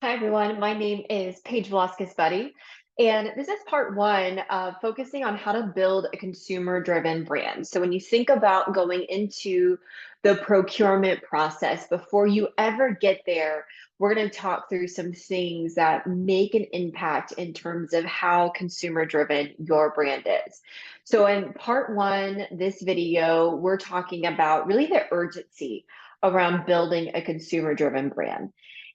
Hi, everyone. My name is Paige Velasquez, Budde, and this is part one of focusing on how to build a consumer-driven brand. So when you think about going into the procurement process, before you ever get there, we're going to talk through some things that make an impact in terms of how consumer-driven your brand is. So in part one, this video, we're talking about really the urgency around building a consumer-driven brand.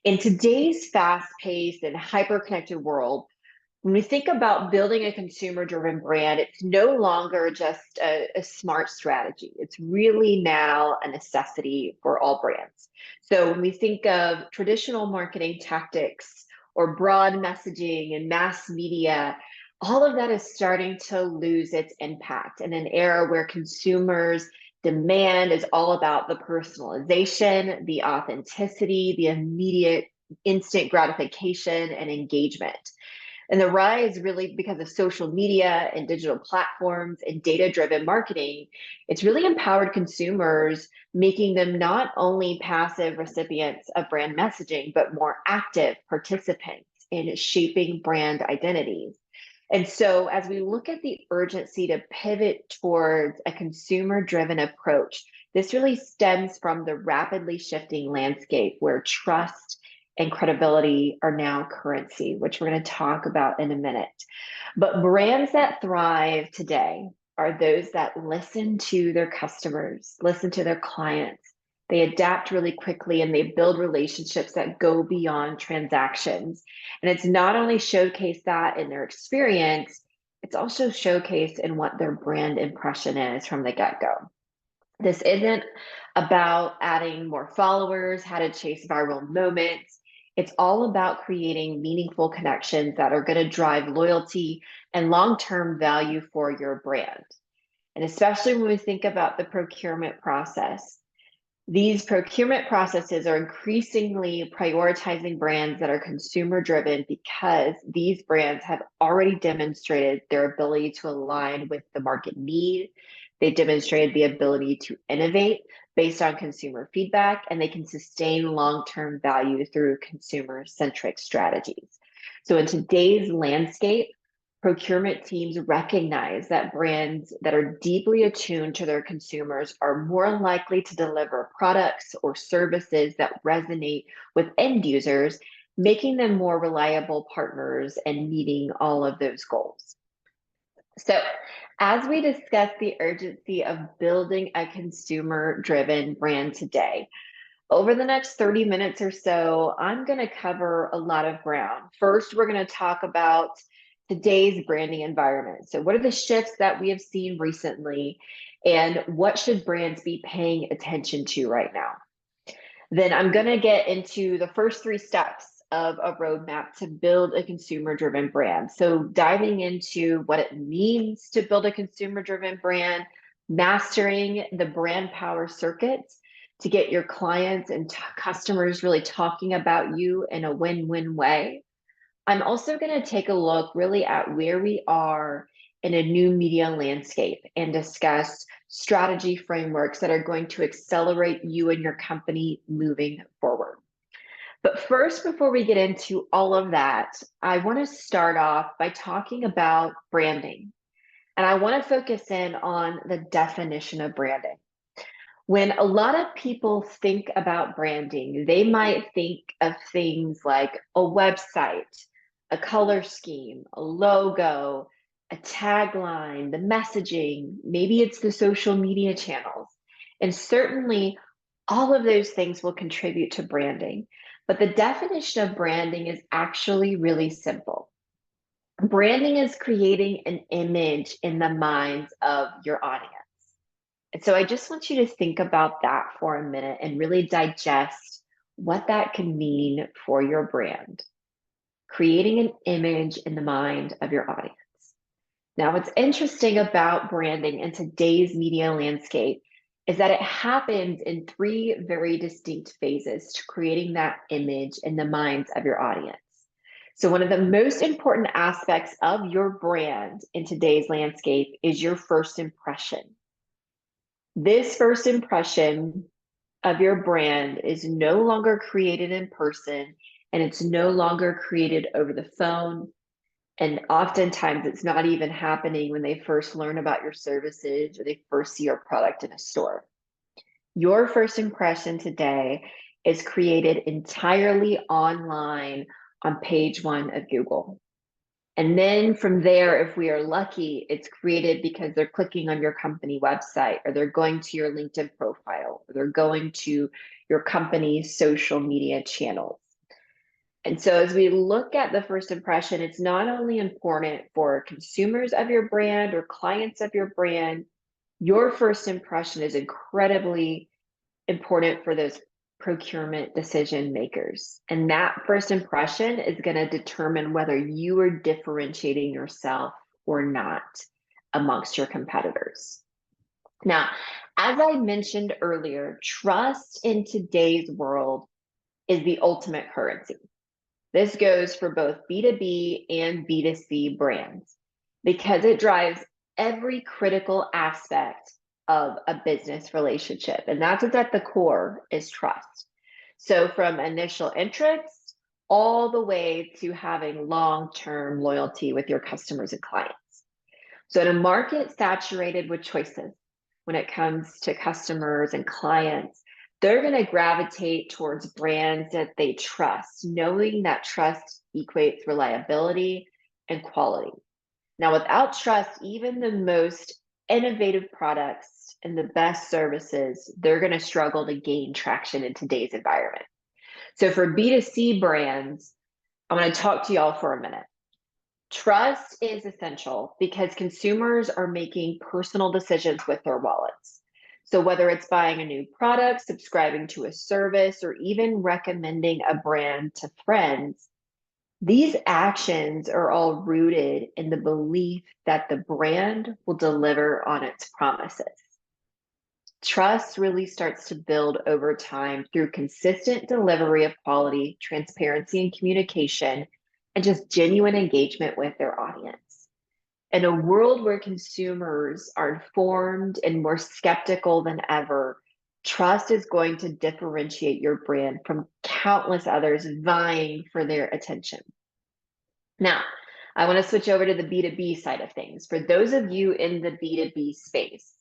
In today's fast-paced and hyper-connected world, when we think about building a consumer-driven brand, it's no longer just a smart strategy. It's really now a necessity for all brands. So when we think of traditional marketing tactics or broad messaging and mass media, all of that is starting to lose its impact in an era where consumers demand is all about the personalization, the authenticity, the immediate instant gratification and engagement. And the rise really because of social media and digital platforms and data-driven marketing, it's really empowered consumers, making them not only passive recipients of brand messaging, but more active participants in shaping brand identities. And so as we look at the urgency to pivot towards a consumer-driven approach, this really stems from the rapidly shifting landscape where trust and credibility are now currency, which we're going to talk about in a minute. But brands that thrive today are those that listen to their customers, listen to their clients. They adapt really quickly and they build relationships that go beyond transactions. And it's not only showcased that in their experience, it's also showcased in what their brand impression is from the get-go. This isn't about adding more followers, how to chase viral moments. It's all about creating meaningful connections that are going to drive loyalty and long-term value for your brand. And especially when we think about the procurement process, these procurement processes are increasingly prioritizing brands that are consumer driven because these brands have already demonstrated their ability to align with the market need. They've demonstrated the ability to innovate based on consumer feedback, and they can sustain long-term value through consumer-centric strategies. So in today's landscape, procurement teams recognize that brands that are deeply attuned to their consumers are more likely to deliver products or services that resonate with end users, making them more reliable partners and meeting all of those goals. So, as we discuss the urgency of building a consumer-driven brand today, over the next 30 minutes or so, I'm going to cover a lot of ground. First, we're going to talk about today's branding environment. So what are the shifts that we have seen recently, and what should brands be paying attention to right now? Then I'm going to get into the first three steps of a roadmap to build a consumer-driven brand. So diving into what it means to build a consumer-driven brand, mastering the brand power circuits to get your clients and customers really talking about you in a win-win way. I'm also going to take a look really at where we are in a new media landscape and discuss strategy frameworks that are going to accelerate you and your company moving forward. But first, before we get into all of that, I want to start off by talking about branding. And I want to focus in on the definition of branding. When a lot of people think about branding, they might think of things like a website, a color scheme, a logo, a tagline, the messaging, maybe it's the social media channels. And certainly all of those things will contribute to branding. But the definition of branding is actually really simple. Branding is creating an image in the minds of your audience. And so I just want you to think about that for a minute and really digest what that can mean for your brand. Creating an image in the mind of your audience. Now, what's interesting about branding in today's media landscape is that it happens in three very distinct phases to creating that image in the minds of your audience. So one of the most important aspects of your brand in today's landscape is your first impression. This first impression of your brand is no longer created in person. and it's no longer created over the phone. And oftentimes it's not even happening when they first learn about your services or they first see your product in a store. Your first impression today is created entirely online on page 1 of Google. And then from there, if we are lucky, it's created because they're clicking on your company website, or they're going to your LinkedIn profile, or they're going to your company's social media channels. And so as we look at the first impression, it's not only important for consumers of your brand or clients of your brand, your first impression is incredibly important for those procurement decision makers. And that first impression is going to determine whether you are differentiating yourself or not amongst your competitors. Now, as I mentioned earlier, trust in today's world is the ultimate currency. This goes for both B2B and B2C brands because it drives every critical aspect of a business relationship. And that's what's at the core is trust. So from initial interest all the way to having long-term loyalty with your customers and clients. So in a market saturated with choices, when it comes to customers and clients, they're going to gravitate towards brands that they trust, knowing that trust equates reliability and quality. Now, without trust, even the most innovative products and the best services, they're going to struggle to gain traction in today's environment. So for B2C brands, I want to talk to y'all for a minute. Trust is essential because consumers are making personal decisions with their wallets. So whether it's buying a new product, subscribing to a service, or even recommending a brand to friends, these actions are all rooted in the belief that the brand will deliver on its promises. Trust really starts to build over time through consistent delivery of quality, transparency, and communication, and just genuine engagement with their audience. In a world where consumers are informed and more skeptical than ever, trust is going to differentiate your brand from countless others vying for their attention. Now, I want to switch over to the B2B side of things. For those of you in the B2B space,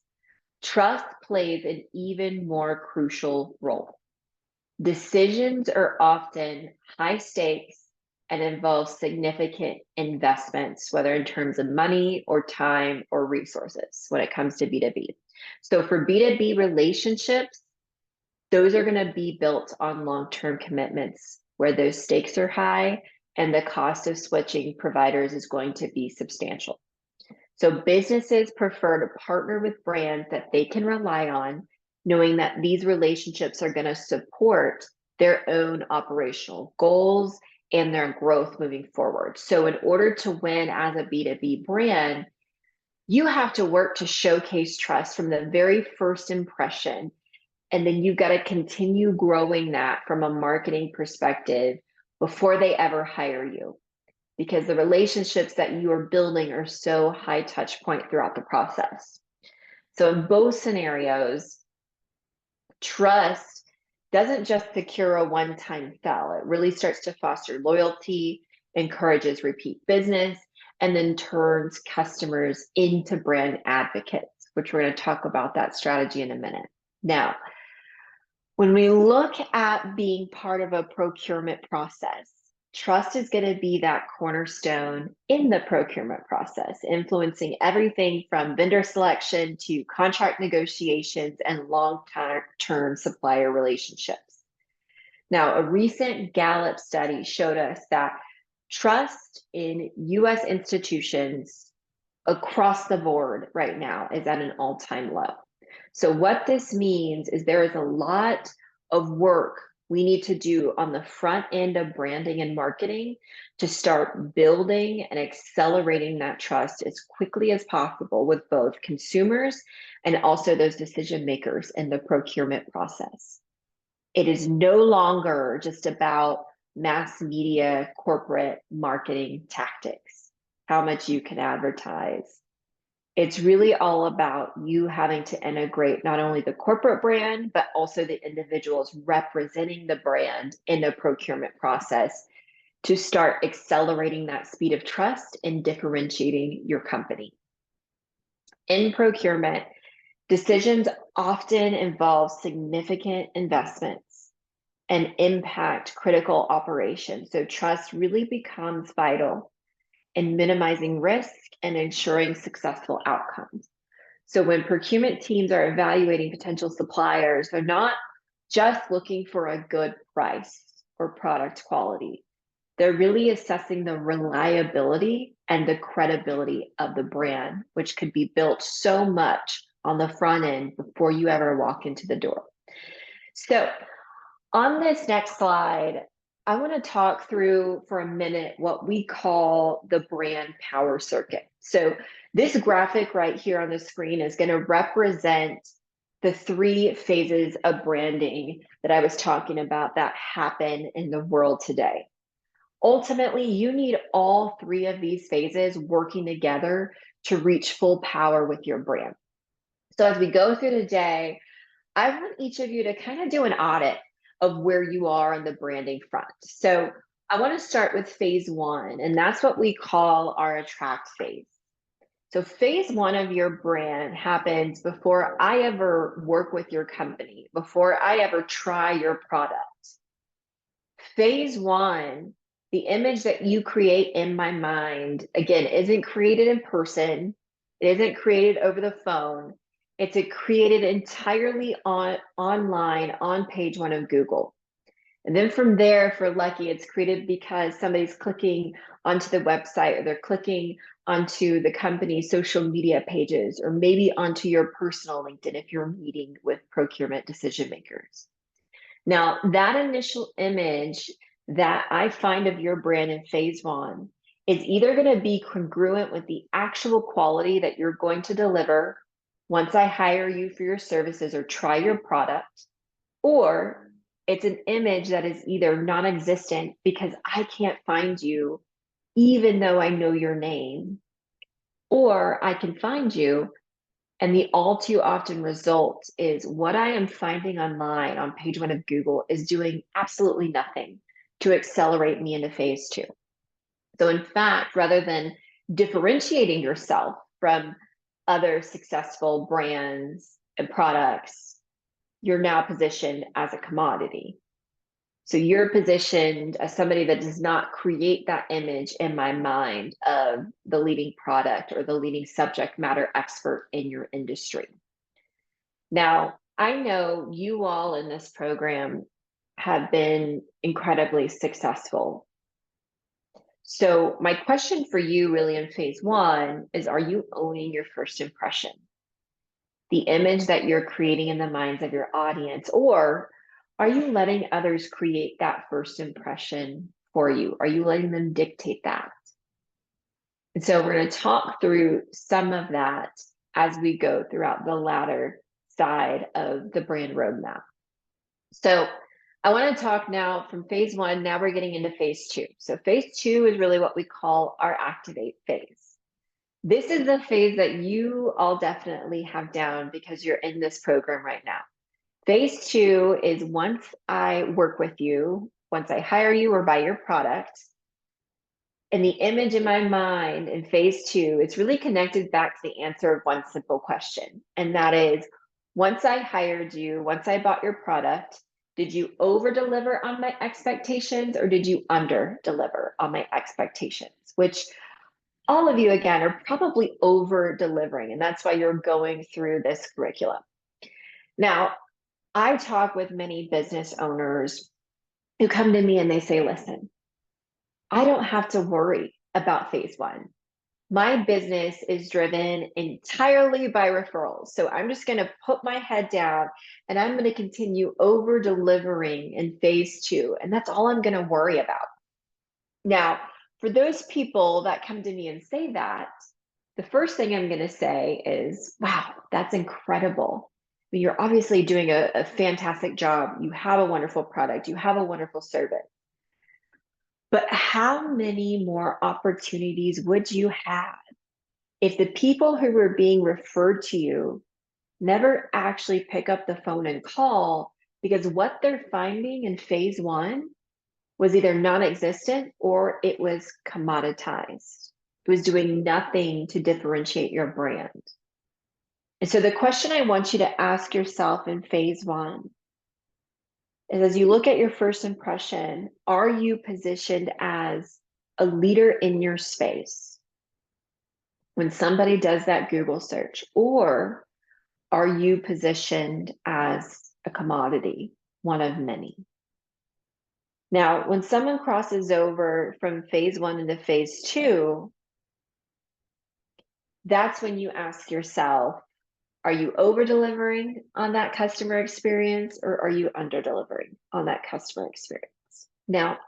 trust plays an even more crucial role. Decisions are often high stakes and involve significant investments, whether in terms of money or time or resources when it comes to B2B. So for B2B relationships, those are going to be built on long-term commitments where those stakes are high and the cost of switching providers is going to be substantial. So businesses prefer to partner with brands that they can rely on, knowing that these relationships are going to support their own operational goals and their growth moving forward. So in order to win as a B2B brand, you have to work to showcase trust from the very first impression. And then you've got to continue growing that from a marketing perspective before they ever hire you, because the relationships that you are building are so high touch point throughout the process. So in both scenarios, trust doesn't just secure a one-time sell. It really starts to foster loyalty, encourages repeat business, and then turns customers into brand advocates, which we're going to talk about that strategy in a minute. Now, when we look at being part of a procurement process, trust is going to be that cornerstone in the procurement process, influencing everything from vendor selection to contract negotiations and long-term supplier relationships. Now, a recent Gallup study showed us that trust in US institutions across the board right now is at an all-time low. So what this means is there is a lot of work we need to do on the front end of branding and marketing to start building and accelerating that trust as quickly as possible with both consumers and also those decision makers in the procurement process. It is no longer just about mass media corporate marketing tactics, how much you can advertise. It's really all about you having to integrate not only the corporate brand, but also the individuals representing the brand in the procurement process to start accelerating that speed of trust and differentiating your company. In procurement, decisions often involve significant investments and impact critical operations. So trust really becomes vital in minimizing risk and ensuring successful outcomes. So when procurement teams are evaluating potential suppliers, they're not just looking for a good price or product quality. They're really assessing the reliability and the credibility of the brand, which could be built so much on the front end before you ever walk into the door. So on this next slide, I want to talk through for a minute what we call the brand power circuit. So this graphic right here on the screen is going to represent the 3 phases of branding that I was talking about that happen in the world today. Ultimately, you need all 3 of these phases working together to reach full power with your brand. So as we go through the day, I want each of you to kind of do an audit of where you are on the branding front. So I want to start with phase 1, and that's what we call our attract phase. So phase 1 of your brand happens before I ever work with your company, before I ever try your product. Phase 1, the image that you create in my mind, again, isn't created in person. It isn't created over the phone. It's created entirely online on page 1 of Google. And then from there, if we're lucky, it's created because somebody's clicking onto the website, or they're clicking onto the company's social media pages, or maybe onto your personal LinkedIn if you're meeting with procurement decision makers. Now, that initial image that I find of your brand in phase 1 is either going to be congruent with the actual quality that you're going to deliver once I hire you for your services or try your product, or it's an image that is either non-existent because I can't find you even though I know your name, or I can find you and the all too often result is what I am finding online on page 1 of Google is doing absolutely nothing to accelerate me into phase 2. So in fact, rather than differentiating yourself from other successful brands and products, you're now positioned as a commodity. So you're positioned as somebody that does not create that image in my mind of the leading product or the leading subject matter expert in your industry. Now, I know you all in this program have been incredibly successful. So my question for you really in phase 1 is, are you owning your first impression? The image that you're creating in the minds of your audience, or are you letting others create that first impression for you? Are you letting them dictate that? And so we're going to talk through some of that as we go throughout the latter side of the brand roadmap. So I want to talk now from phase 1. Now we're getting into phase 2. So phase 2 is really what we call our activate phase. This is the phase that you all definitely have down because you're in this program right now. Phase 2 is once I work with you, once I hire you or buy your product, and the image in my mind in phase 2, it's really connected back to the answer of one simple question. And that is, once I hired you, once I bought your product, did you over deliver on my expectations or did you under deliver on my expectations? Which all of you, again, are probably over delivering. And that's why you're going through this curriculum. Now, I talk with many business owners who come to me and they say, listen, I don't have to worry about phase 1. My business is driven entirely by referrals. So I'm just going to put my head down and I'm going to continue over delivering in phase 2. And that's all I'm going to worry about. Now, for those people that come to me and say that, the first thing I'm going to say is, wow, that's incredible. I mean, you're obviously doing a fantastic job. You have a wonderful product. You have a wonderful service. But how many more opportunities would you have If the people who were being referred to you never actually pick up the phone and call, because what they're finding in phase one was either non-existent or it was commoditized. It was doing nothing to differentiate your brand. And so the question I want you to ask yourself in phase one is, as you look at your first impression, are you positioned as a leader in your space when somebody does that Google search? Or are you positioned as a commodity, one of many? Now, when someone crosses over from phase one into phase two, that's when you ask yourself, are you over delivering on that customer experience, or are you under delivering on that customer experience? Now,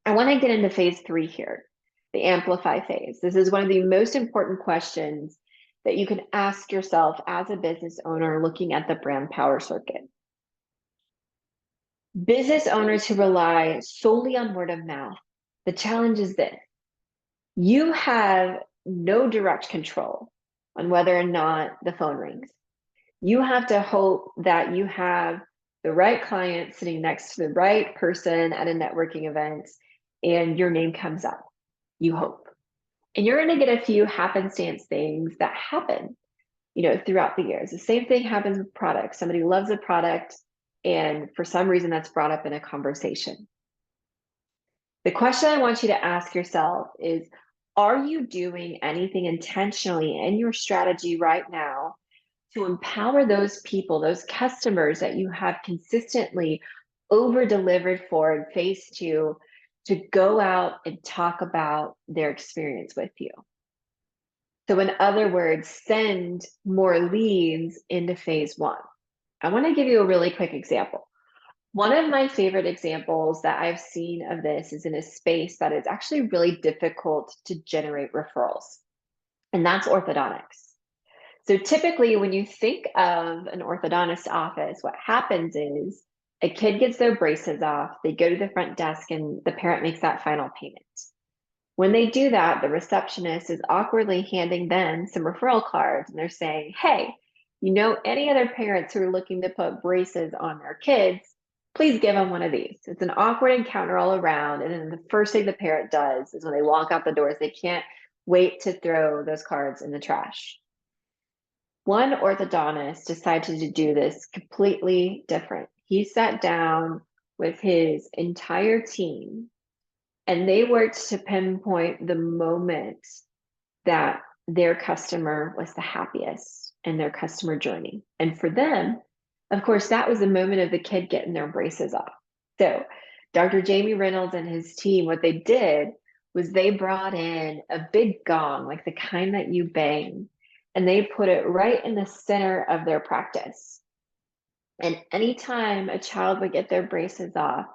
I want to get into phase three here, the amplify phase. This is one of the most important questions that you can ask yourself as a business owner looking at the brand power circuit. Business owners who rely solely on word of mouth, the challenge is this: you have no direct control on whether or not the phone rings. You have to hope that you have the right client sitting next to the right person at a networking event and your name comes up. You hope. And you're going to get a few happenstance things that happen, throughout the years. The same thing happens with products. Somebody loves a product, and for some reason that's brought up in a conversation. The question I want you to ask yourself is, are you doing anything intentionally in your strategy right now to empower those people, those customers that you have consistently over delivered for in phase two, to go out and talk about their experience with you? So in other words, send more leads into phase one. I want to give you a really quick example. One of my favorite examples that I've seen of this is in a space that is actually really difficult to generate referrals, and that's orthodontics. So typically when you think of an orthodontist office, what happens is a kid gets their braces off, they go to the front desk, and the parent makes that final payment. When they do that, the receptionist is awkwardly handing them some referral cards, and they're saying, hey, any other parents who are looking to put braces on their kids, please give them one of these. It's an awkward encounter all around. And then the first thing the parent does is when they walk out the doors, they can't wait to throw those cards in the trash. One orthodontist decided to do this completely different. He sat down with his entire team and they worked to pinpoint the moment that their customer was the happiest in their customer journey. And for them, of course, that was the moment of the kid getting their braces off. So Dr. Jamie Reynolds and his team, what they did was they brought in a big gong, like the kind that you bang, and they put it right in the center of their practice. And anytime a child would get their braces off,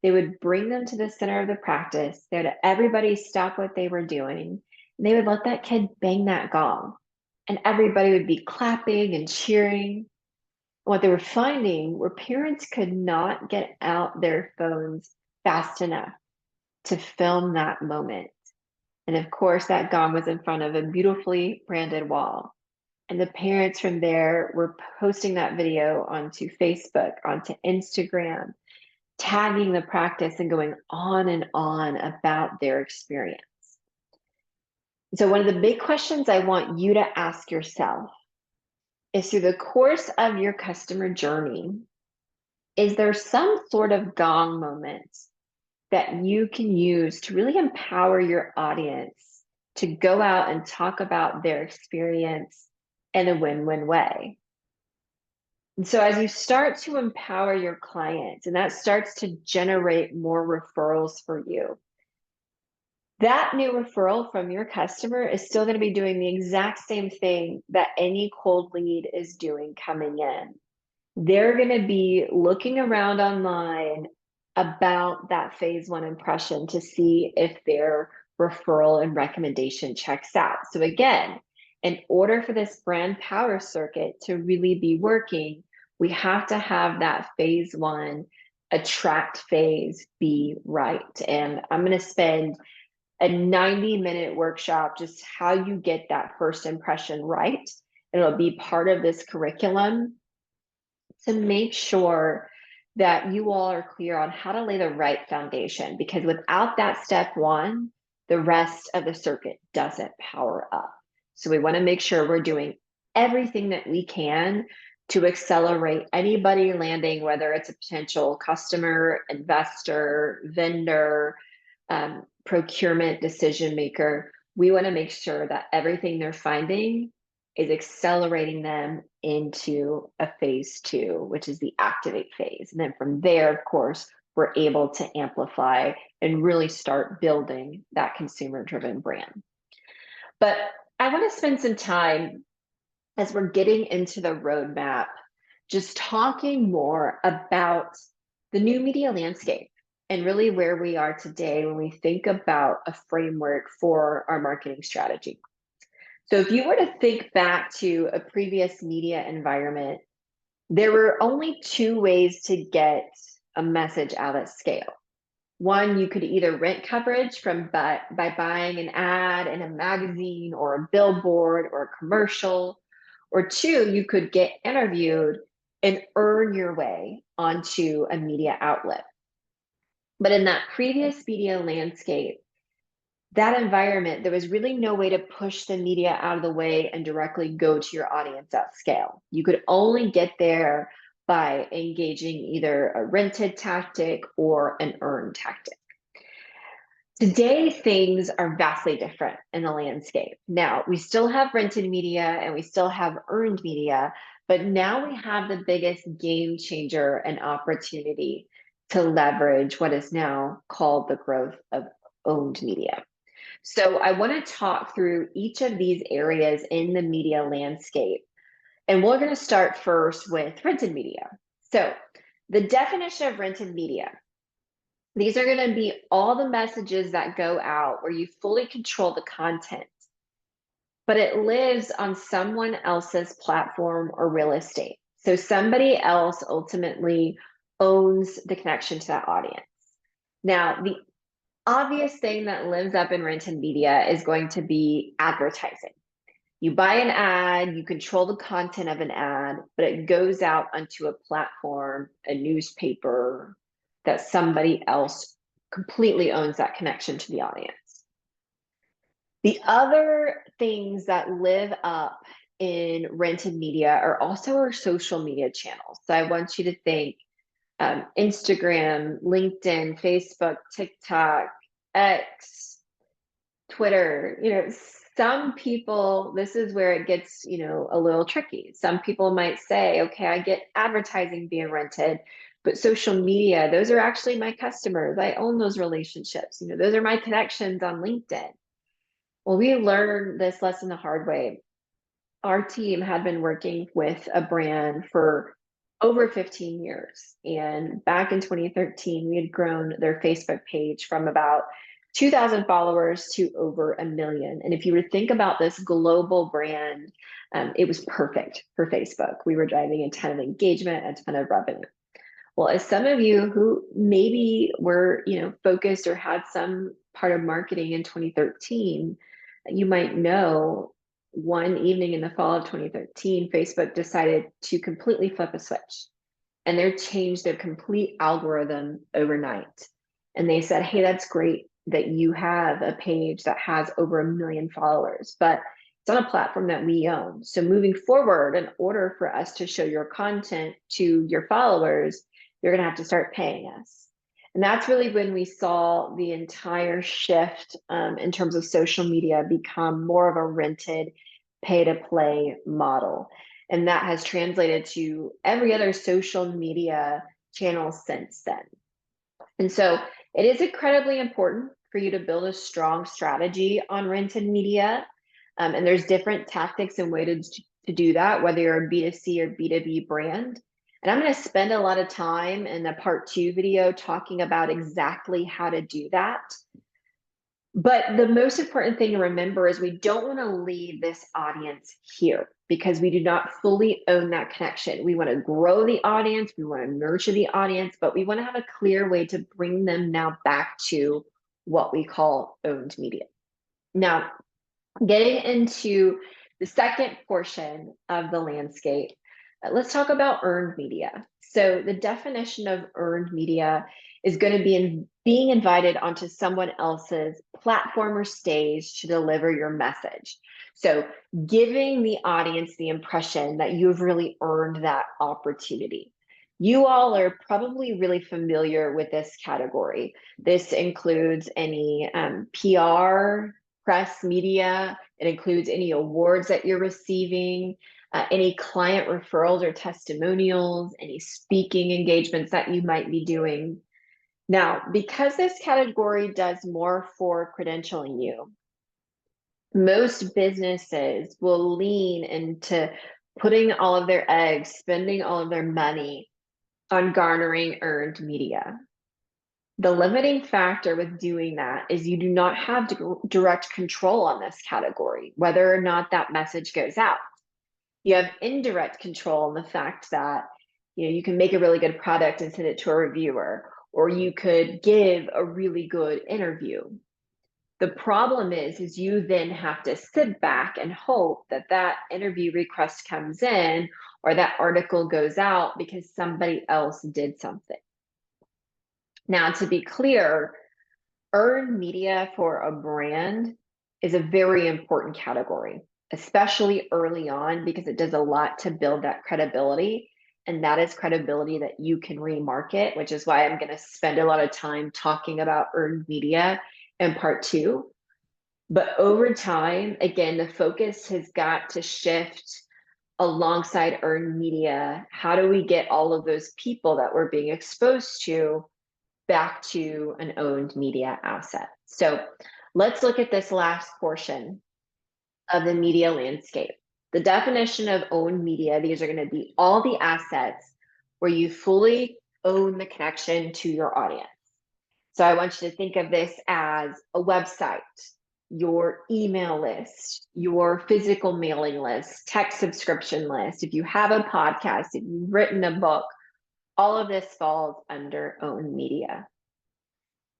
they would bring them to the center of the practice. They would have everybody stop what they were doing, and they would let that kid bang that gong. And everybody would be clapping and cheering. What they were finding were parents could not get out their phones fast enough to film that moment. And of course, that gong was in front of a beautifully branded wall. And the parents from there were posting that video onto Facebook, onto Instagram, tagging the practice and going on and on about their experience. So one of the big questions I want you to ask yourself is, through the course of your customer journey, is there some sort of gong moment that you can use to really empower your audience to go out and talk about their experience in a win-win way? And so as you start to empower your clients, and that starts to generate more referrals for you, that new referral from your customer is still going to be doing the exact same thing that any cold lead is doing coming in. They're going to be looking around online about that phase one impression to see if their referral and recommendation checks out. So again, in order for this brand power circuit to really be working, we have to have that phase one attract phase be right. And I'm going to spend a 90-minute workshop, just how you get that first impression right. It'll be part of this curriculum to make sure that you all are clear on how to lay the right foundation, because without that step one, the rest of the circuit doesn't power up. So we want to make sure we're doing everything that we can to accelerate anybody landing, whether it's a potential customer, investor, vendor, procurement decision maker. We want to make sure that everything they're finding is accelerating them into a phase two, which is the activate phase. And then from there, of course, we're able to amplify and really start building that consumer-driven brand. But I want to spend some time as we're getting into the roadmap, just talking more about the new media landscape and really where we are today when we think about a framework for our marketing strategy. So if you were to think back to a previous media environment, there were only two ways to get a message out at scale. One, you could either rent coverage by buying an ad in a magazine or a billboard or a commercial, or two, you could get interviewed and earn your way onto a media outlet. But in that previous media landscape, that environment, there was really no way to push the media out of the way and directly go to your audience at scale. You could only get there by engaging either a rented tactic or an earned tactic. Today, things are vastly different in the landscape. Now, we still have rented media and we still have earned media, but now we have the biggest game changer and opportunity to leverage what is now called the growth of owned media. So I want to talk through each of these areas in the media landscape. And we're going to start first with rented media. So the definition of rented media, these are going to be all the messages that go out where you fully control the content, but it lives on someone else's platform or real estate. So somebody else ultimately owns the connection to that audience. Now, the obvious thing that lives up in rented media is going to be advertising. You buy an ad, you control the content of an ad, but it goes out onto a platform, a newspaper, that somebody else completely owns that connection to the audience. The other things that live up in rented media are also our social media channels. So I want you to think Instagram, LinkedIn, Facebook, TikTok, X, Twitter. Some people, this is where it gets, a little tricky. Some people might say, okay, I get advertising being rented, but social media, those are actually my customers. I own those relationships. Those are my connections on LinkedIn. Well, we learned this lesson the hard way. Our team had been working with a brand for over 15 years. And back in 2013, we had grown their Facebook page from about 2,000 followers to over 1 million. And if you were to think about this global brand, it was perfect for Facebook. We were driving a ton of engagement, a ton of revenue. Well, as some of you who maybe were, focused or had some part of marketing in 2013, you might know one evening in the fall of 2013, Facebook decided to completely flip a switch, and they changed their complete algorithm overnight. And they said, hey, that's great that you have a page that has over 1 million followers, but it's on a platform that we own. So moving forward, in order for us to show your content to your followers, you're going to have to start paying us. And that's really when we saw the entire shift in terms of social media become more of a rented pay-to-play model. And that has translated to every other social media channel since then. And so it is incredibly important for you to build a strong strategy on rented media. And there's different tactics and ways to do that, whether you're a B2C or B2B brand. And I'm going to spend a lot of time in the part 2 video talking about exactly how to do that. But the most important thing to remember is we don't want to leave this audience here because we do not fully own that connection. We want to grow the audience, we want to nurture the audience, but we want to have a clear way to bring them now back to what we call owned media. Now, getting into the second portion of the landscape, let's talk about earned media. So the definition of earned media is going to be being invited onto someone else's platform or stage to deliver your message. So giving the audience the impression that you've really earned that opportunity. You all are probably really familiar with this category. This includes any PR, press, media. It includes any awards that you're receiving, any client referrals or testimonials, any speaking engagements that you might be doing. Now, because this category does more for credentialing you, most businesses will lean into putting all of their eggs, spending all of their money on garnering earned media. The limiting factor with doing that is you do not have direct control on this category, whether or not that message goes out. You have indirect control in the fact that you can make a really good product and send it to a reviewer, or you could give a really good interview. The problem is you then have to sit back and hope that that interview request comes in or that article goes out because somebody else did something. Now, to be clear, earned media for a brand is a very important category, especially early on, because it does a lot to build that credibility. And that is credibility that you can remarket, which is why I'm going to spend a lot of time talking about earned media in part 2. But over time, again, the focus has got to shift alongside earned media. How do we get all of those people that we're being exposed to back to an owned media asset? So let's look at this last portion of the media landscape. The definition of owned media, these are going to be all the assets where you fully own the connection to your audience. So I want you to think of this as a website, your email list, your physical mailing list, text subscription list. If you have a podcast, if you've written a book, all of this falls under owned media.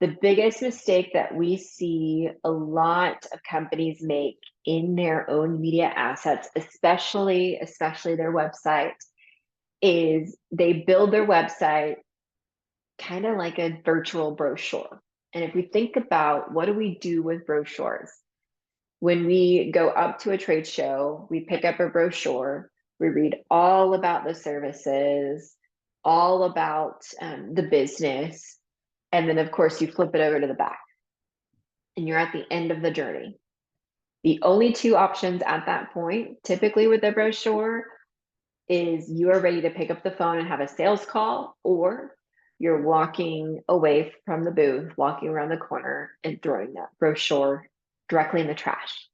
The biggest mistake that we see a lot of companies make in their own media assets, especially their website, is they build their website kind of like a virtual brochure. And if we think about what do we do with brochures? When we go up to a trade show, we pick up a brochure, we read all about the services, all about the business, and then of course you flip it over to the back and you're at the end of the journey. The only two options at that point, typically with the brochure, is you are ready to pick up the phone and have a sales call, or you're walking away from the booth, walking around the corner and throwing that brochure directly in the trash.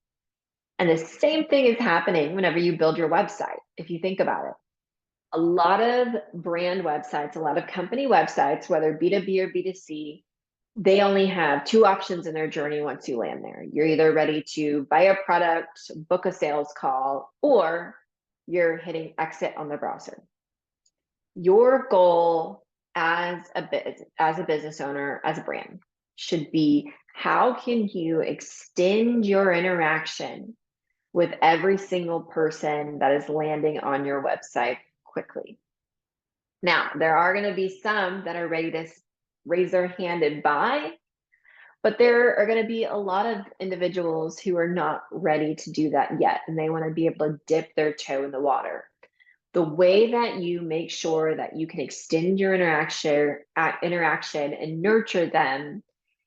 And the same thing is happening whenever you build your website, if you think about it. A lot of brand websites, a lot of company websites, whether B2B or B2C, they only have two options in their journey once you land there. You're either ready to buy a product, book a sales call, or you're hitting exit on the browser. Your goal as a business owner, as a brand, should be how can you extend your interaction with every single person that is landing on your website quickly. Now, there are going to be some that are ready to raise their hand and buy, but there are going to be a lot of individuals who are not ready to do that yet, and they want to be able to dip their toe in the water. The way that you make sure that you can extend your interaction and nurture them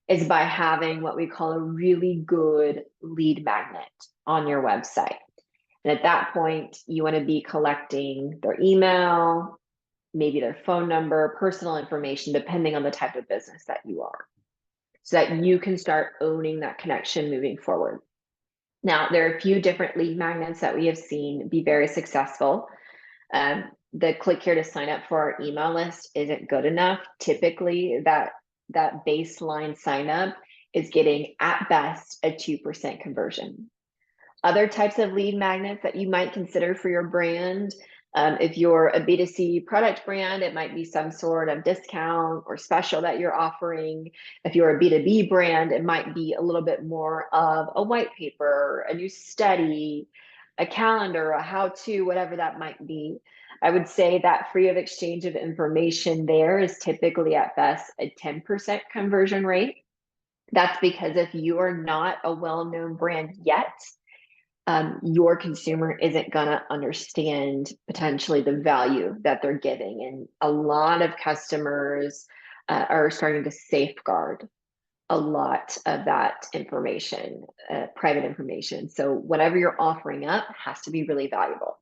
is by having what we call a really good lead magnet on your website. And at that point, you want to be collecting their email, maybe their phone number, personal information, depending on the type of business that you are, so that you can start owning that connection moving forward. Now, there are a few different lead magnets that we have seen be very successful. The click here to sign up for our email list isn't good enough. Typically, that baseline sign up is getting at best a 2% conversion. Other types of lead magnets that you might consider for your brand, If you're a B2C product brand, it might be some sort of discount or special that you're offering. If you're a B2B brand, it might be a little bit more of a white paper, a new study, a calendar, a how-to, whatever that might be. I would say that free of exchange of information there is typically at best a 10% conversion rate. That's because if you are not a well-known brand yet, your consumer isn't going to understand potentially the value that they're getting. And a lot of customers are starting to safeguard a lot of that information, private information. So whatever you're offering up has to be really valuable.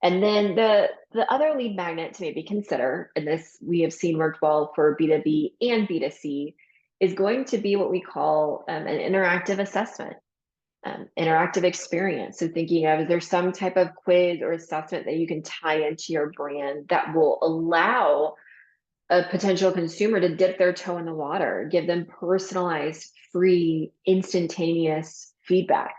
And then the other lead magnet to maybe consider, and this we have seen worked well for B2B and B2C, is going to be what we call an interactive assessment. Interactive experience. So thinking of, is there some type of quiz or assessment that you can tie into your brand that will allow a potential consumer to dip their toe in the water, give them personalized, free, instantaneous feedback,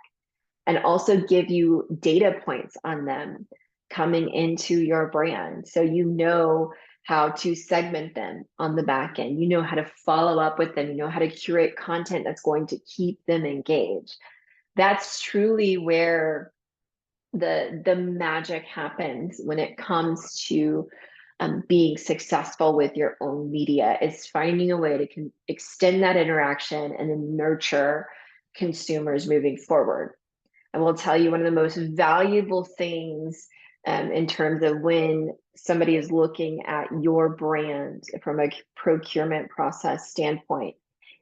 and also give you data points on them coming into your brand. So you know how to segment them on the back end. You know how to follow up with them. You know how to curate content that's going to keep them engaged. That's truly where the magic happens when it comes to being successful with your own media, is finding a way to extend that interaction and then nurture consumers moving forward. I will tell you, one of the most valuable things in terms of when somebody is looking at your brand from a procurement process standpoint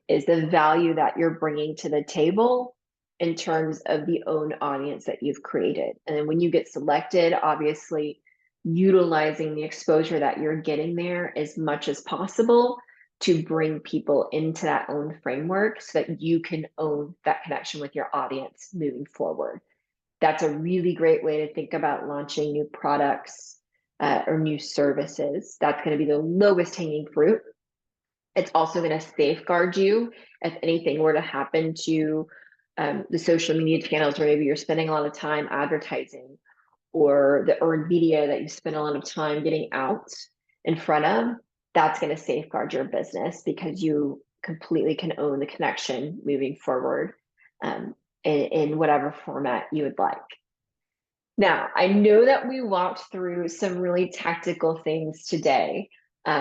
is the value that you're bringing to the table in terms of the own audience that you've created. And then when you get selected, obviously utilizing the exposure that you're getting there as much as possible to bring people into that own framework so that you can own that connection with your audience moving forward. That's a really great way to think about launching new products or new services. That's going to be the lowest hanging fruit. It's also going to safeguard you if anything were to happen to the social media channels where maybe you're spending a lot of time advertising, or the earned media that you spend a lot of time getting out in front of. That's going to safeguard your business because you completely can own the connection moving forward in whatever format you would like. Now, I know that we walked through some really tactical things today,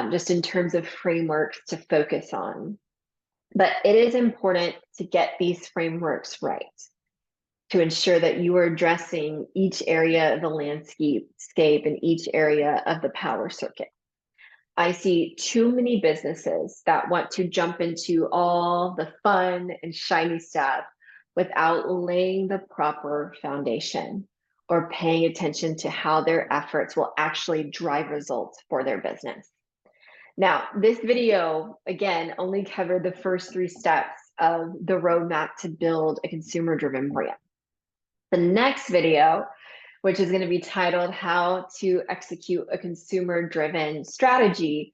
just in terms of frameworks to focus on. But it is important to get these frameworks right to ensure that you are addressing each area of the landscape and each area of the power circuit. I see too many businesses that want to jump into all the fun and shiny stuff without laying the proper foundation or paying attention to how their efforts will actually drive results for their business. Now, this video, again, only covered the first 3 steps of the roadmap to build a consumer-driven brand. The next video, which is going to be titled How to Execute a Consumer-Driven Strategy,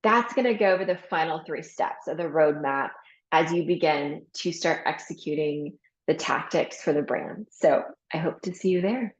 that's going to go over the final 3 steps of the roadmap as you begin to start executing the tactics for the brand. So I hope to see you there.